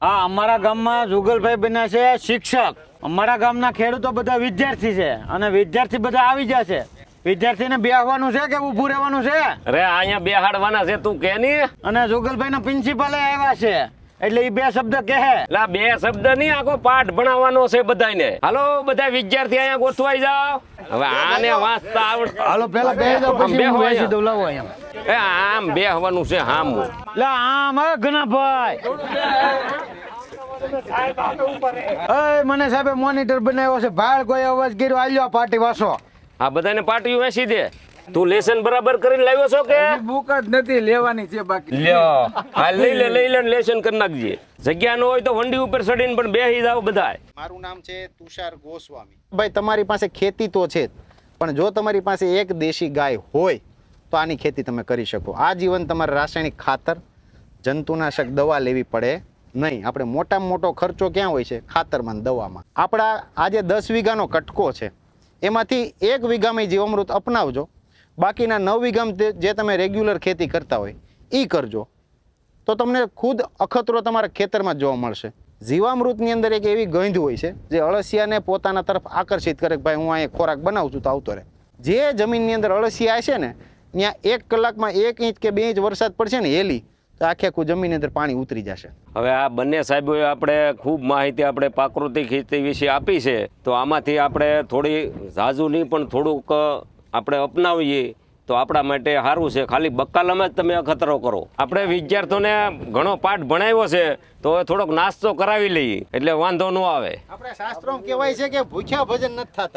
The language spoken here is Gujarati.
હા, અમારા ગામમાં જુગલભાઈ બન્યા છે શિક્ષક. અમારા ગામના ખેડૂતો બધા વિદ્યાર્થી છે અને વિદ્યાર્થી બધા આવી ગયા છે. વિદ્યાર્થીને બેસવાનું છે કે ઊભું રહેવાનું છે? અરે અહીંયા બેહાડવાના છે તું કે ની? અને જુગલભાઈ ના પ્રિન્સિપાલે આવ્યા છે એટલે એ બે શબ્દ કહે. લા બે શબ્દ નહીં, આખો પાઠ ભણાવવાનો છે બધાને. હાલો બધા વિદ્યાર્થી અહીંયા ગોઠવાઈ જાઓ. હવે આને વાંચતા આવડે. હાલો પેલા બેસી જાઓ આમ પછી બેહો હું બેસી અહીંયા. દઉં. લાવો અહીંયા. એ આમ બેહવાનું છે હામ. લા આમ હે ઘનાભાઈ. મને સાહેબે મોનિટર બનાવ્યો છે. ભાળ કોઈ અવાજ કર્યો આલ્યો પાર્ટી વાસો. આ બધાને પાટીઓ વેચી દે. તું લેસન બરાબર કરીને લાવ્યો છો કે? બુક જ નથી લેવાની છે બાકી. લ્યો આ લઈ લે લેસન કરી નાખજે. જગ્યા ન હોય તો વંડી ઉપર ચડીને પણ બેસી જાવ બધાય. મારું નામ છે તુષાર ગોસ્વામી. ભાઈ તમારી પાસે ખેતી તો છે જ, પણ જો તમારી પાસે એક દેશી ગાય હોય તો આની ખેતી તમે કરી શકો. આ જીવન તમારે રાસાયણિક ખાતર, જંતુનાશક દવા લેવી પડે નહીં. આપણે મોટામાં મોટો ખર્ચો ક્યાં હોય છે? ખાતરમાં ને દવામાં. આપણા આજે 10 વીઘાનો કટકો છે, એમાંથી 1 વીઘામાં જીવામૃત અપનાવજો. બાકીના 9 વીઘામાં જે તમે રેગ્યુલર ખેતી કરતા હોય એ કરજો, તો તમને ખુદ અખતરો તમારા ખેતરમાં જોવા મળશે. જીવામૃતની અંદર એક એવી ગંધ હોય છે જે અળસિયાને પોતાના તરફ આકર્ષિત કરે કે ભાઈ હું અહીંયા ખોરાક બનાવું છું તો આવતો રહે. જે જમીનની અંદર અળસિયા છે ને ત્યાં 1 કલાકમાં 1 ઇંચ કે 2 ઇંચ વરસાદ પડશે ને હેલી તો આખે આખું જમીનની અંદર પાણી ઉતરી જશે. હવે આ બંને સાહેબોએ આપણે ખૂબ માહિતી આપણે પ્રાકૃતિક ખેતી વિશે આપી છે, તો આમાંથી આપણે થોડી ઝાઝુ નહીં પણ થોડુંક આપણે અપનાવીએ તો આપણા માટે સારું છે. ખાલી બકાલામાં જ તમે અખતરો કરો. આપણે વિદ્યાર્થીઓને ઘણો પાઠ ભણાવ્યો છે તો હવે થોડોક નાસ્તો કરાવી લઈએ એટલે વાંધો ન આવે. આપણે શાસ્ત્રોમાં કહેવાય છે કે ભૂખ્યા ભજન નથી થતા.